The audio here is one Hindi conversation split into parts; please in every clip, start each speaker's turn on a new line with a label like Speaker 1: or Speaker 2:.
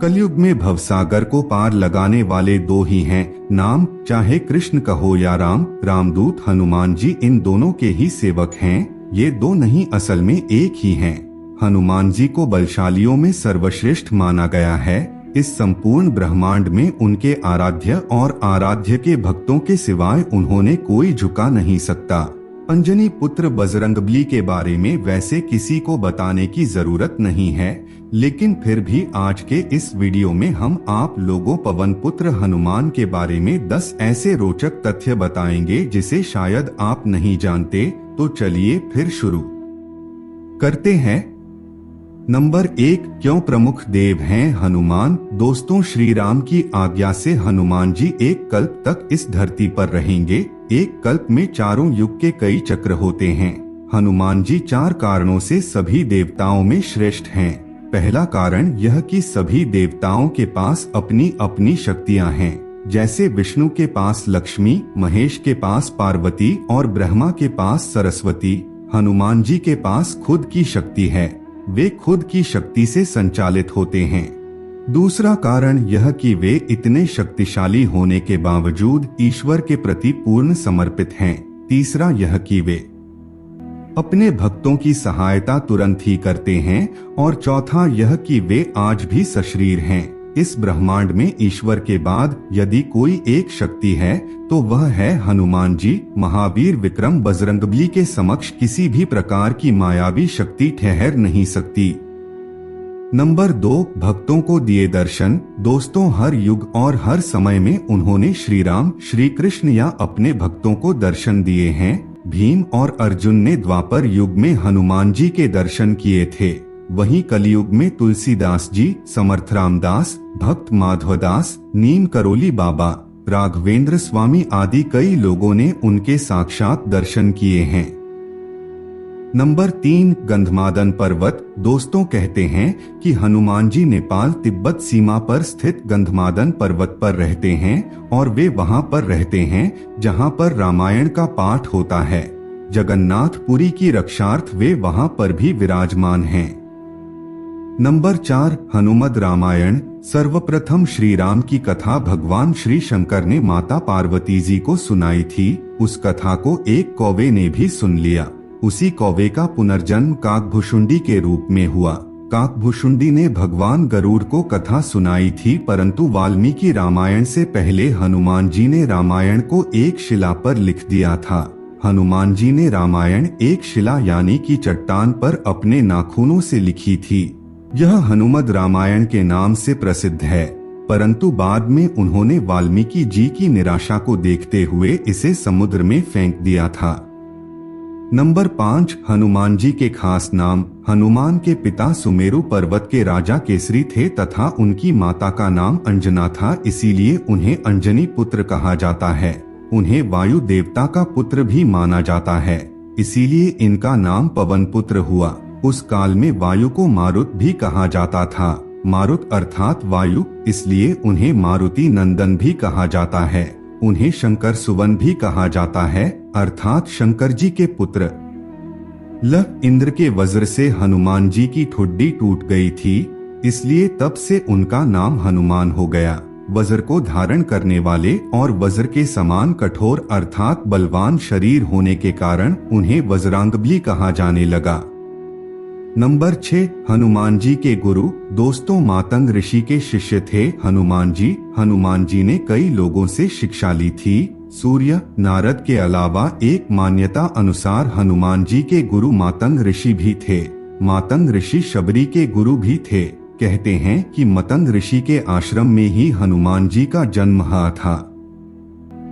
Speaker 1: कलयुग में भवसागर को पार लगाने वाले दो ही हैं, नाम चाहे कृष्ण कहो या राम, रामदूत हनुमान जी इन दोनों के ही सेवक हैं। ये दो नहीं असल में एक ही हैं। हनुमान जी को बलशालियों में सर्वश्रेष्ठ माना गया है। इस संपूर्ण ब्रह्मांड में उनके आराध्य और आराध्य के भक्तों के सिवाय उन्होंने कोई झुका नहीं सकता। अंजनी पुत्र बजरंगबली के बारे में वैसे किसी को बताने की जरूरत नहीं है, लेकिन फिर भी आज के इस वीडियो में हम आप लोगों पवन पुत्र हनुमान के बारे में 10 ऐसे रोचक तथ्य बताएंगे जिसे शायद आप नहीं जानते। तो चलिए फिर शुरू करते हैं। नंबर 1, क्यों प्रमुख देव हैं हनुमान? दोस्तों, श्री राम की आज्ञा से हनुमान जी एक कल्प तक इस धरती पर रहेंगे। एक कल्प में चारों युग के कई चक्र होते हैं। हनुमान जी 4 कारणों से सभी देवताओं में श्रेष्ठ हैं। पहला कारण यह कि सभी देवताओं के पास अपनी अपनी शक्तियां हैं। जैसे विष्णु के पास लक्ष्मी, महेश के पास पार्वती और ब्रह्मा के पास सरस्वती, हनुमान जी के पास खुद की शक्ति है। वे खुद की शक्ति से संचालित होते हैं। दूसरा कारण यह कि वे इतने शक्तिशाली होने के बावजूद ईश्वर के प्रति पूर्ण समर्पित हैं। तीसरा यह कि वे अपने भक्तों की सहायता तुरंत ही करते हैं। और चौथा यह कि वे आज भी सशरीर हैं। इस ब्रह्मांड में ईश्वर के बाद यदि कोई एक शक्ति है तो वह है हनुमान जी। महावीर विक्रम बजरंगबली के समक्ष किसी भी प्रकार की मायावी शक्ति ठहर नहीं सकती। नंबर 2, भक्तों को दिए दर्शन। दोस्तों, हर युग और हर समय में उन्होंने श्री राम, श्री कृष्ण या अपने भक्तों को दर्शन दिए हैं। भीम और अर्जुन ने द्वापर युग में हनुमान जी के दर्शन किए थे। वहीं कलयुग में तुलसीदास जी, समर्थ रामदास, भक्त माधवदास, नीम करोली बाबा, राघवेंद्र स्वामी आदि कई लोगों ने उनके साक्षात दर्शन किए हैं। नंबर 3, गंधमादन पर्वत। दोस्तों, कहते हैं कि हनुमान जी नेपाल तिब्बत सीमा पर स्थित गंधमादन पर्वत पर रहते हैं और वे वहां पर रहते हैं जहां पर रामायण का पाठ होता है। जगन्नाथपुरी की रक्षार्थ वे वहां पर भी विराजमान हैं। नंबर 4, हनुमद रामायण। सर्वप्रथम श्री राम की कथा भगवान श्री शंकर ने माता पार्वती जी को सुनाई थी। उस कथा को एक कौवे ने भी सुन लिया। उसी कौवे का पुनर्जन्म काकभुशुंडी के रूप में हुआ। काकभुशुंडी ने भगवान गरुड़ को कथा सुनाई थी, परंतु वाल्मीकि रामायण से पहले हनुमान जी ने रामायण को एक शिला पर लिख दिया था। हनुमान जी ने रामायण एक शिला यानी कि चट्टान पर अपने नाखूनों से लिखी थी। यह हनुमद रामायण के नाम से प्रसिद्ध है, परंतु बाद में उन्होंने वाल्मीकि जी की निराशा को देखते हुए इसे समुद्र में फेंक दिया था। नंबर 5, हनुमान जी के खास नाम। हनुमान के पिता सुमेरु पर्वत के राजा केसरी थे तथा उनकी माता का नाम अंजना था, इसीलिए उन्हें अंजनी पुत्र कहा जाता है। उन्हें वायु देवता का पुत्र भी माना जाता है, इसीलिए इनका नाम पवन पुत्र हुआ। उस काल में वायु को मारुत भी कहा जाता था। मारुत अर्थात वायु, इसलिए उन्हें मारुति नंदन भी कहा जाता है। उन्हें शंकर सुवन भी कहा जाता है, अर्थात शंकर जी के पुत्र। इंद्र के वज्र से हनुमान जी की ठुड्डी टूट गई थी, इसलिए तब से उनका नाम हनुमान हो गया। वज्र को धारण करने वाले और वज्र के समान कठोर अर्थात बलवान शरीर होने के कारण उन्हें वज्रांगबली कहा जाने लगा। नंबर 6, हनुमान जी के गुरु। दोस्तों, मातंग ऋषि के शिष्य थे हनुमान जी। हनुमान जी ने कई लोगों से शिक्षा ली थी। सूर्य, नारद के अलावा एक मान्यता अनुसार हनुमान जी के गुरु मातंग ऋषि भी थे। मातंग ऋषि शबरी के गुरु भी थे। कहते हैं कि मतंग ऋषि के आश्रम में ही हनुमान जी का जन्म हुआ था।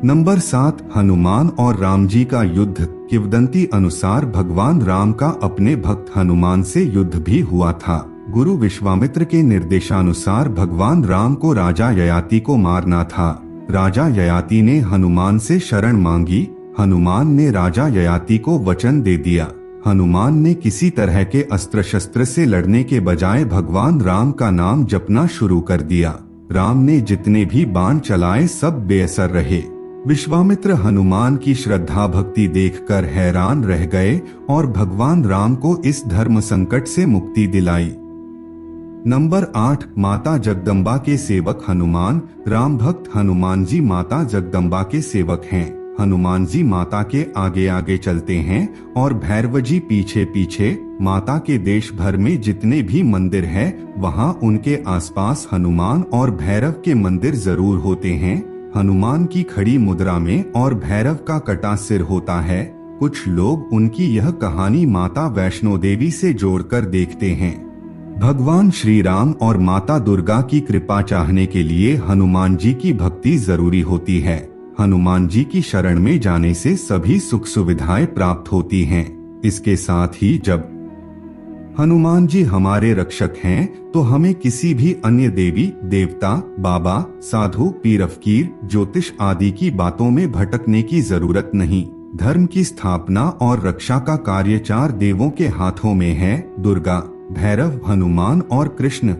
Speaker 1: नंबर 7, हनुमान और राम जी का युद्ध। किंवदंती अनुसार भगवान राम का अपने भक्त हनुमान से युद्ध भी हुआ था। गुरु विश्वामित्र के निर्देशानुसार भगवान राम को राजा ययाति को मारना था। राजा ययाति ने हनुमान से शरण मांगी। हनुमान ने राजा ययाति को वचन दे दिया। हनुमान ने किसी तरह के अस्त्र शस्त्र से लड़ने के बजाय भगवान राम का नाम जपना शुरू कर दिया। राम ने जितने भी बाण चलाए सब बेअसर रहे। विश्वामित्र हनुमान की श्रद्धा भक्ति देखकर हैरान रह गए और भगवान राम को इस धर्म संकट से मुक्ति दिलाई। नंबर 8, माता जगदम्बा के सेवक हनुमान। राम भक्त हनुमान जी माता जगदम्बा के सेवक हैं। हनुमान जी माता के आगे आगे चलते हैं और भैरव जी पीछे पीछे। माता के देश भर में जितने भी मंदिर हैं, वहाँ उनके आसपास हनुमान और भैरव के मंदिर जरूर होते हैं। हनुमान की खड़ी मुद्रा में और भैरव का कटा सिर होता है। कुछ लोग उनकी यह कहानी माता वैष्णो देवी से जोड़कर देखते हैं। भगवान श्री राम और माता दुर्गा की कृपा चाहने के लिए हनुमान जी की भक्ति जरूरी होती है। हनुमान जी की शरण में जाने से सभी सुख सुविधाएं प्राप्त होती हैं। इसके साथ ही जब हनुमान जी हमारे रक्षक हैं, तो हमें किसी भी अन्य देवी देवता, बाबा, साधु, पीर फकीर, ज्योतिष आदि की बातों में भटकने की जरूरत नहीं। धर्म की स्थापना और रक्षा का कार्य 4 देवों के हाथों में है, दुर्गा, भैरव, हनुमान और कृष्ण।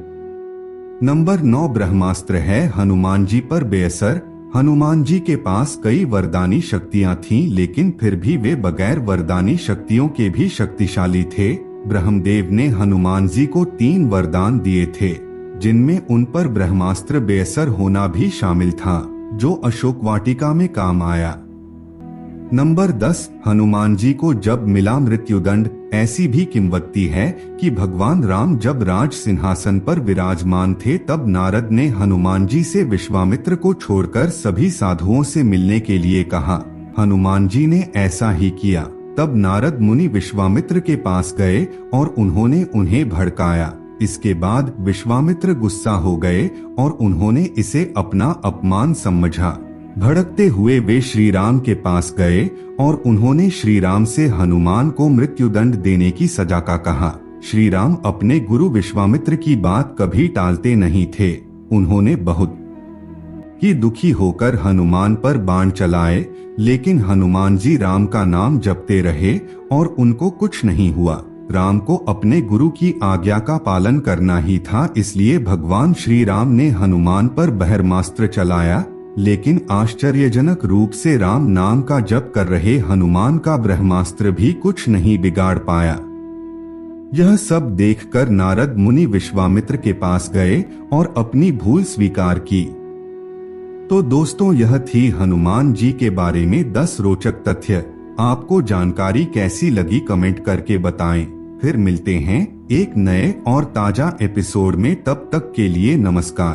Speaker 1: नंबर 9, ब्रह्मास्त्र है हनुमान जी पर बेअसर। हनुमान जी के पास कई वरदानी शक्तियां थीं, लेकिन फिर भी वे बगैर वरदानी शक्तियों के भी शक्तिशाली थे। ब्रह्मदेव ने हनुमान जी को 3 वरदान दिए थे, जिनमें उन पर ब्रह्मास्त्र बेअसर होना भी शामिल था, जो अशोक वाटिका में काम आया। नंबर 10, हनुमान जी को जब मिला मृत्युदंड। ऐसी भी किंवदंती है कि भगवान राम जब राज सिंहासन पर विराजमान थे, तब नारद ने हनुमान जी से विश्वामित्र को छोड़कर सभी साधुओं से मिलने के लिए कहा। हनुमान जी ने ऐसा ही किया। तब नारद मुनि विश्वामित्र के पास गए और उन्होंने उन्हें भड़काया। इसके बाद विश्वामित्र गुस्सा हो गए और उन्होंने इसे अपना अपमान समझा। भड़कते हुए वे श्री राम के पास गए और उन्होंने श्री राम से हनुमान को मृत्युदंड देने की सजा का कहा। श्री राम अपने गुरु विश्वामित्र की बात कभी टालते नहीं थे। उन्होंने बहुत ही दुखी होकर हनुमान पर बाण चलाए, लेकिन हनुमान जी राम का नाम जपते रहे और उनको कुछ नहीं हुआ। राम को अपने गुरु की आज्ञा का पालन करना ही था, इसलिए भगवान श्री राम ने हनुमान पर ब्रह्मास्त्र चलाया, लेकिन आश्चर्यजनक रूप से राम नाम का जप कर रहे हनुमान का ब्रह्मास्त्र भी कुछ नहीं बिगाड़ पाया। यह सब देखकर नारद मुनि विश्वामित्र के पास गए और अपनी भूल स्वीकार की। तो दोस्तों, यह थी हनुमान जी के बारे में 10 रोचक तथ्य। आपको जानकारी कैसी लगी कमेंट करके बताएं। फिर मिलते हैं एक नए और ताजा एपिसोड में, तब तक के लिए नमस्कार।